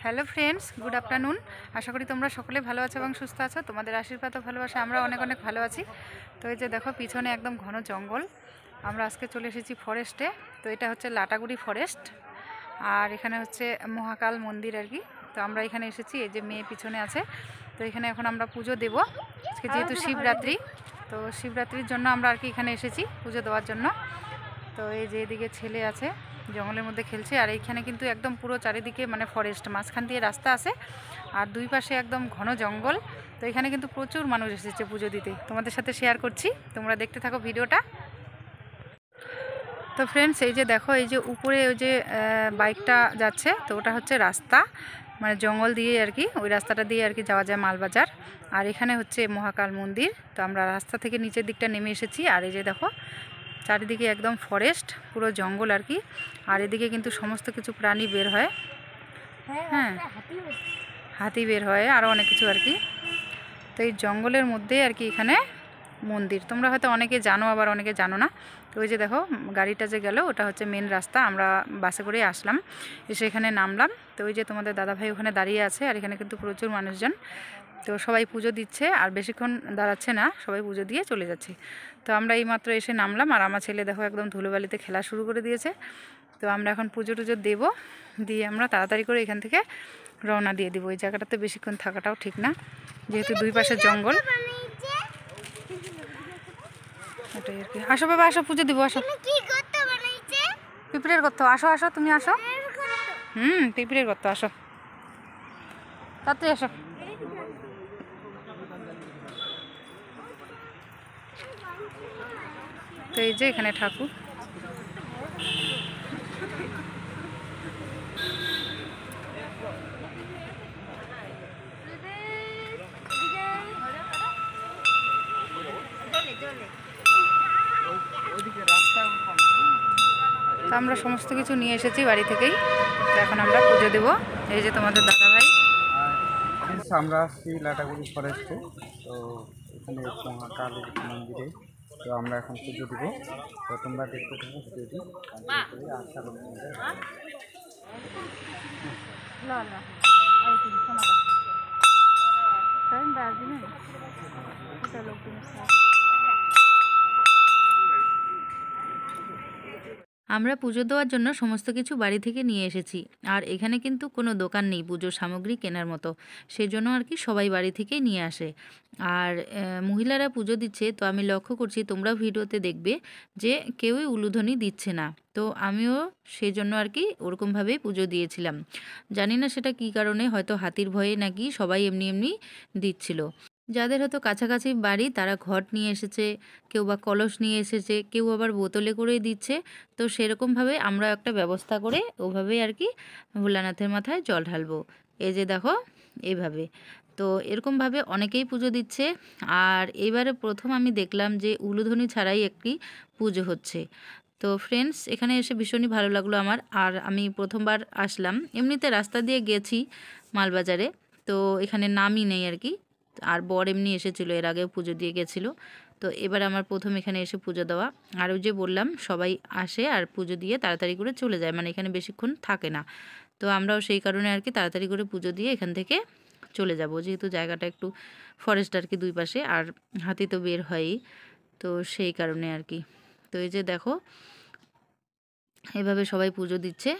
Hello friends, good afternoon. আশা করি তোমরা সকলে ভালো আছো এবং সুস্থ আছো। তোমাদের আশীর্বাদ ও ভালোবাসা আমরা অনেক অনেক ভালো আছি। তো এই যে দেখো পিছনে একদম ঘন জঙ্গল। আমরা আজকে চলে এসেছি ফরেস্টে। তো এটা হচ্ছে লাটাগুড়ি ফরেস্ট, আর এখানে হচ্ছে মহাকাল মন্দির আর কি। তো আমরা এখানে এসেছি, এই যে মেয়ে পিছনে আছে। তো এখানে এখন আমরা পুজো দেব আজকে, যেহেতু শিবরাত্রি। তো শিবরাত্রির জন্য আমরা আর কি এখানে এসেছি পুজো দেওয়ার জন্য। তো এই যে এদিকে ছেলে আছে, জঙ্গলের মধ্যে খেলছে। আর এইখানে কিন্তু একদম পুরো চারিদিকে মানে ফরেস্ট, মাঝখান দিয়ে রাস্তা আছে আর দুই পাশে একদম ঘন জঙ্গল। তো এখানে কিন্তু প্রচুর মানুষ এসেছে পুজো দিতে। তোমাদের সাথে শেয়ার করছি, তোমরা দেখতে থাকো ভিডিওটা। তো ফ্রেন্ডস, এই যে দেখো, এই যে উপরে ওই যে বাইকটা যাচ্ছে, তো ওটা হচ্ছে রাস্তা, মানে জঙ্গল দিয়ে আর কি, ওই রাস্তাটা দিয়ে আর কি যাওয়া যায় মালবাজার। আর এখানে হচ্ছে মহাকাল মন্দির। তো আমরা রাস্তা থেকে নিচের দিকটা নেমে এসেছি। আর এই যে দেখো চারিদিকে একদম ফরেস্ট, পুরো জঙ্গল আর কি। আর এদিকে কিন্তু সমস্ত কিছু প্রাণী বের হয়। হ্যাঁ, হাতি বের হয়, আরও অনেক কিছু আর কি। তো এই জঙ্গলের মধ্যে আর কি এখানে মন্দির। তোমরা হয়তো অনেকে জানো, আবার অনেকে জানো না। তো ওই যে দেখো গাড়িটা যে গেল, ওটা হচ্ছে মেন রাস্তা। আমরা বাসে করেই আসলাম, এসে এখানে নামলাম। তো ওই যে তোমাদের দাদাভাই ওখানে দাঁড়িয়ে আছে। আর এখানে কিন্তু প্রচুর মানুষজন। তো সবাই পুজো দিচ্ছে, আর বেশিক্ষণ দাঁড়াচ্ছে না, সবাই পুজো দিয়ে চলে যাচ্ছে। তো আমরা এইমাত্র এসে নামলাম, আর আমার ছেলে দেখো একদম ধুলোবালিতে খেলা শুরু করে দিয়েছে। তো আমরা এখন পুজো টুজো দেবো, দিয়ে আমরা তাড়াতাড়ি করে এখান থেকে রওনা দিয়ে দিব। এই জায়গাটাতে বেশিক্ষণ থাকাটাও ঠিক না, যেহেতু দুই পাশে জঙ্গল। ওটাই আর কি। আসো বাবা, আসো, পুজো দিব, আসো। পিঁপড়ের গর্ত, আসো আসো, তুমি আসো। পিঁপড়ের গর্ত, আসো তাড়াতাড়ি আসো। তো এই যে এখানে ঠাকুর। তো আমরা সমস্ত কিছু নিয়ে এসেছি বাড়ি থেকেই। তো এখন আমরা পুজো দেব। এই যে তোমাদের দাদাভাই। আমরা আসছি লাটাগুড়ি ফরেস্টে। তো এখানে মহাকাল মন্দিরে। তো আমরা এখন পুজো দিব। তো তোমরা দেখতে থাকো ভিডিওটি। আশা করি আমরা পুজো দেওয়ার জন্য সমস্ত কিছু বাড়ি থেকে নিয়ে এসেছি। আর এখানে কিন্তু কোনো দোকান নেই পুজোর সামগ্রী কেনার মতো, সেজন্য আর কি সবাই বাড়ি থেকেই নিয়ে আসে। আর মহিলারা পুজো দিচ্ছে, তো আমি লক্ষ্য করছি, তোমরা ভিডিওতে দেখবে যে কেউই উলুধ্বনি দিচ্ছে না। তো আমিও সেই জন্য আর কি ওরকমভাবেই পুজো দিয়েছিলাম। জানি না সেটা কী কারণে, হয়তো হাতির ভয়ে নাকি সবাই এমনি এমনি দিচ্ছিল। যাদের হয়তো কাছাকাছি বাড়ি তারা ঘট নিয়ে এসেছে, কেউ বা কলস নিয়ে এসেছে, কেউ আবার বোতলে করেই দিচ্ছে। তো সেরকমভাবে আমরা একটা ব্যবস্থা করে ওভাবেই আর কি ভোলানাথের মাথায় জল ঢালবো। এই যে দেখো এইভাবে। তো এরকমভাবে অনেকেই পুজো দিচ্ছে। আর এবারে প্রথম আমি দেখলাম যে উলুধ্বনি ছাড়াই একটি পুজো হচ্ছে। তো ফ্রেন্ডস, এখানে এসে ভীষণই ভালো লাগলো আমার। আর আমি প্রথমবার আসলাম, এমনিতে রাস্তা দিয়ে গেছি মালবাজারে, তো এখানে নামই নেই আর কি। আর বর এমনি এসেছিলো, এর আগেও পুজো দিয়ে গেছিলো। তো এবার আমার প্রথম এখানে এসে পুজো দেওয়া। আর ওই যে বললাম সবাই আসে আর পুজো দিয়ে তাড়াতাড়ি করে চলে যায়, মানে এখানে বেশিক্ষণ থাকে না। তো আমরাও সেই কারণে আর কি তাড়াতাড়ি করে পুজো দিয়ে এখান থেকে চলে যাব, যেহেতু জায়গাটা একটু ফরেস্ট আর কি দুই পাশে, আর হাতি তো বের হয়ই, তো সেই কারণে আর কি। তো এই যে দেখো এভাবে সবাই পুজো দিচ্ছে।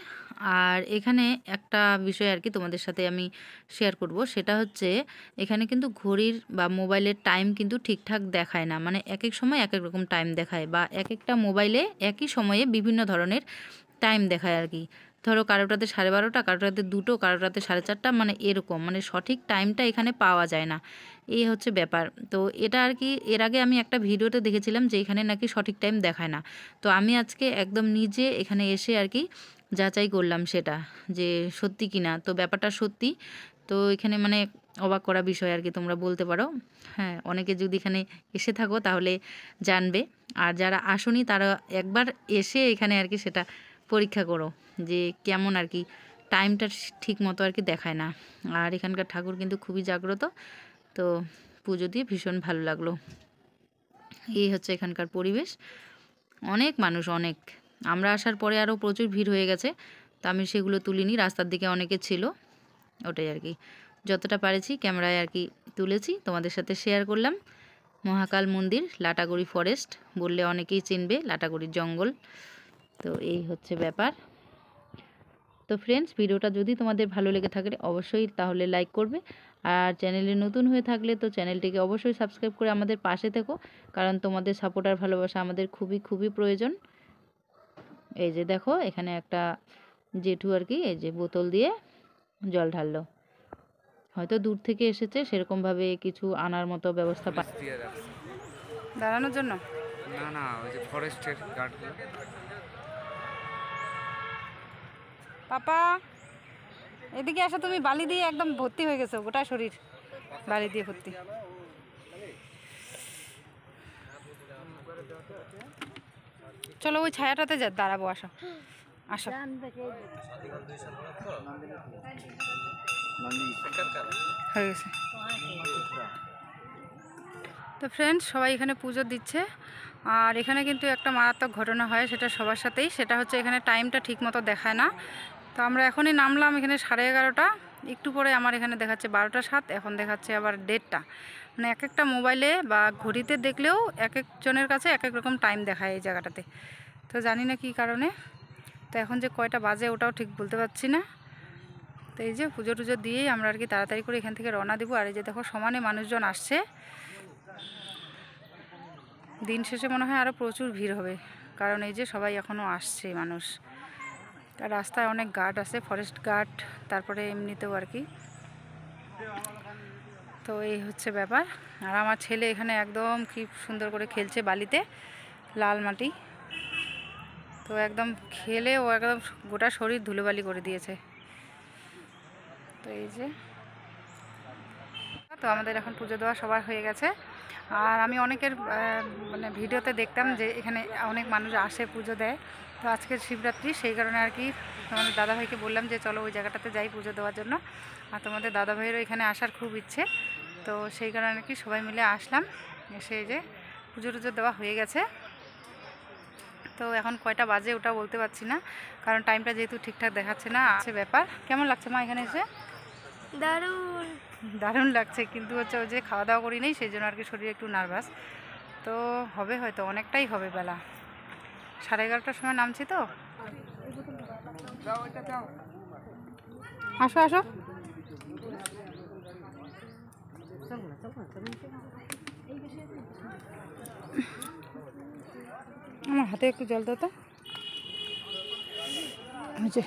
আর এখানে একটা বিষয় আর কি তোমাদের সাথে আমি শেয়ার করব, সেটা হচ্ছে এখানে কিন্তু ঘড়ির বা মোবাইলের টাইম কিন্তু ঠিকঠাক দেখায় না, মানে এক এক সময় এক এক রকম টাইম দেখায়, বা এক একটা মোবাইলে একই সময়ে বিভিন্ন ধরনের টাইম দেখায় আর কি। ধরো কারোটাতে 12:30, কারোটাতে 2টো, কারোটাতে 4:30, মানে এরকম, মানে সঠিক টাইমটা এখানে পাওয়া যায় না, এই হচ্ছে ব্যাপার। তো এটা আর কি এর আগে আমি একটা ভিডিওতে দেখেছিলাম যে এখানে নাকি সঠিক টাইম দেখায় না। তো আমি আজকে একদম নিজে এখানে এসে আর কি যাচাই করলাম সেটা, যে সত্যি কি না। তো ব্যাপারটা সত্যি। তো এখানে মানে অবাক করা বিষয় আর কি তোমরা বলতে পারো। হ্যাঁ, অনেকে যদি এখানে এসে থাকো তাহলে জানবে। আর যারা আসোনি তারা একবার এসে এখানে আর কি সেটা পরীক্ষা করো, যে কেমন আর কি টাইমটা ঠিক মতো আর কি দেখায় না। আর এখানকার ঠাকুর কিন্তু খুবই জাগ্রত। তো পুজো দিয়ে ভীষণ ভালো লাগলো। এই হচ্ছে এখানকার পরিবেশ। অনেক মানুষ, অনেক। আমরা আসার পরে আরও প্রচুর ভিড় হয়ে গেছে, তো আমি সেগুলো তুলিনি, রাস্তার দিকে অনেকে ছিল। ওটাই আর কি, যতটা পারেছি ক্যামেরায় আর কি তুলেছি, তোমাদের সাথে শেয়ার করলাম। মহাকাল মন্দির, লাটাগুড়ি ফরেস্ট বললে অনেকেই চিনবে, লাটাগুড়ির জঙ্গল। তো এই হচ্ছে ব্যাপার। তো ফ্রেন্ডস, ভিডিওটা যদি তোমাদের ভালো লেগে থাকে অবশ্যই তাহলে লাইক করবে, আর চ্যানেলে নতুন হয়ে থাকলে তো চ্যানেলটিকে অবশ্যই সাবস্ক্রাইব করে আমাদের পাশে থেকো, কারণ তোমাদের সাপোর্ট আর ভালোবাসা আমাদের খুবই খুবই প্রয়োজন। এই যে দেখো, এখানে একটা জেঠু আর কি এই যে বোতল দিয়ে জল ঢাললো, হয়তো দূর থেকে এসেছে, সেরকমভাবে কিছু আনার মতো ব্যবস্থা দিয়ে রাখছে। দাঁড়ানোর জন্য। না না, ওই যে ফরেস্টের গার্ডগুলো। পাপা এদিকে আসো, তুমি বালি দিয়ে একদম ভর্তি হয়ে গেছো, গোটা শরীর বালি দিয়ে ভর্তি। চলো ওই ছায়াটাতে যা দাঁড়াবো, আসো আসো। হয়ে গেছে। তো ফ্রেন্ডস, সবাই এখানে পুজো দিচ্ছে, আর এখানে কিন্তু একটা মারাত্মক ঘটনা হয়, সেটা সবার সাথেই। সেটা হচ্ছে এখানে টাইমটা ঠিক মতো দেখায় না। তো আমরা এখনই নামলাম, এখানে 11:30, একটু পরে আমার এখানে দেখাচ্ছে 12:07, এখন দেখাচ্ছে আবার 1:30। মানে এক একটা মোবাইলে বা ঘড়িতে দেখলেও এক একজনের কাছে এক এক রকম টাইম দেখায় এই জায়গাটাতে। তো জানি না কী কারণে। তো এখন যে কয়টা বাজে ওটাও ঠিক বলতে পারছি না। তো এই যে পুজো টুজো দিয়েই আমরা আর কি তাড়াতাড়ি করে এখান থেকে রওনা দেবো। আর এই যে দেখো, সমানে মানুষজন আসছে। দিন শেষে মনে হয় আরও প্রচুর ভিড় হবে, কারণ এই যে সবাই এখনও আসছে মানুষ। আর রাস্তায় অনেক গার্ড আছে, ফরেস্ট গার্ড, তারপরে এমনিতেও আর কি। তো এই হচ্ছে ব্যাপার। আর আমার ছেলে এখানে একদম কি সুন্দর করে খেলছে বালিতে, লাল মাটি। তো একদম খেলে ও একদম গোটা শরীর ধুলোবালি করে দিয়েছে। তো এই যে, তো আমাদের এখন পুজো দেওয়া সবার হয়ে গেছে। আর আমি অনেকের মানে ভিডিওতে দেখতাম যে এখানে অনেক মানুষ আসে পুজো দেয়। তো আজকের শিবরাত্রি, সেই কারণে আর কি তোমাদের দাদাভাইকে বললাম যে চলো ওই জায়গাটাতে যাই পুজো দেওয়ার জন্য। আর তোমাদের দাদাভাইয়েরও এখানে আসার খুব ইচ্ছে, তো সেই কারণে আর কি সবাই মিলে আসলাম। এসে যে পুজো টুজো দেওয়া হয়ে গেছে। তো এখন কয়টা বাজে ওটা বলতে পারছি না, কারণ টাইমটা যেহেতু ঠিকঠাক দেখাচ্ছে না। আছে ব্যাপার। কেমন লাগছে মা এখানে এসে? দারুণ। দারুণ লাগছে, কিন্তু হচ্ছে ওই যে খাওয়া দাওয়া করি নেই, সেই জন্য আর কি শরীর একটু নার্ভাস। তো হবে হয়তো, অনেকটাই হবে বেলা, 11:30টার সময় নামছি তো। আসো আসো। আমার হাতে একটু জল দাও তো। ওই যে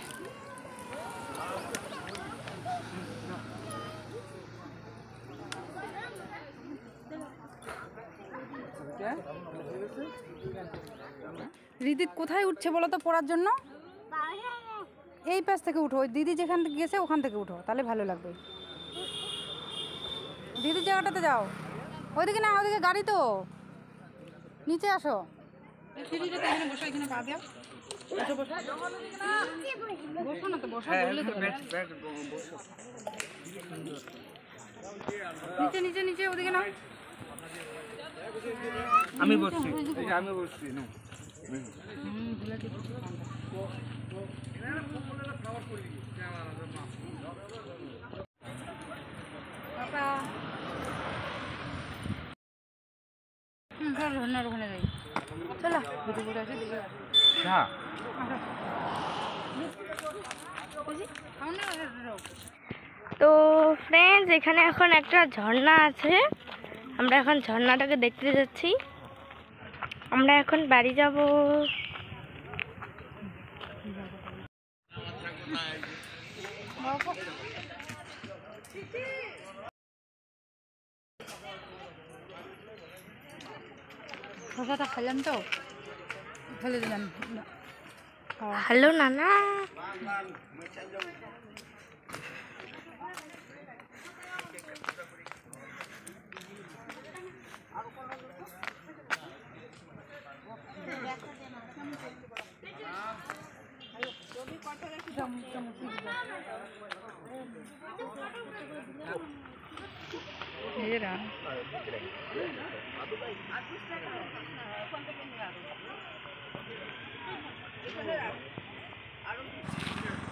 রিদিত কোথায় উঠছে বলো তো পড়ার জন্য? এই পাশ থেকে উঠো, ওই দিদি যেখান থেকে গেছে ওখান থেকে উঠো, তাহলে ভালো লাগবে। দিদির জায়গাটাতে যাও, ওইদিকে না, ওইদিকে গাড়ি তো। নিচে আসো, এখানে বসো, এখানে পা দাও। বসো না তো, বসো বললে তো। নিচে নিচে নিচে, ওদিকে না। আমি বসছি, আমি বসছি না। ওখানে যাই, চলো দুটো ঘুরে আসি, দিকে হ্যাঁ, তো ফ্রেন্ডস, এখানে এখন একটা ঝর্ণা আছে, আমরা এখন ঝর্ণাটাকে দেখতে যাচ্ছি। আমরা এখন বাড়ি যাব। খোসাটা খাইলাম তো, ফেলে দিলাম। হ্যালো নানা।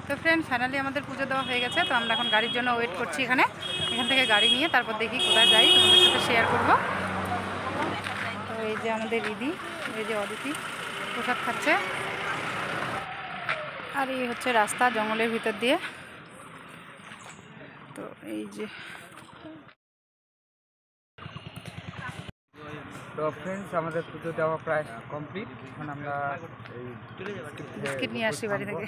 তো তো ফ্রেন্ড ফাইনালি আমাদের পুজো দেওয়া হয়ে গেছে। তো আমরা এখন গাড়ির জন্য ওয়েট করছি এখানে। এখান থেকে গাড়ি নিয়ে তারপর দেখি কোথায় যাই, তোমাদের সাথে শেয়ার করব। তো এই যে আমাদের দিদি, এই যে অদিতি প্রসাদ খাচ্ছে। আর এই হচ্ছে রাস্তা জঙ্গলের ভিতর দিয়ে। তো এই যে তো ফ্রেন্ডস আমাদের পুজো দেওয়া প্রায় কমপ্লিট। এখন আমরা এই বিস্কিট নিয়ে আসি বাড়ি থেকে।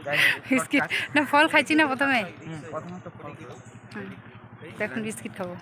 যাই হোক, বিস্কিট না, ফল খাইছি না প্রথমে, প্রথমত ফল তো এখন বিস্কিট খাবো।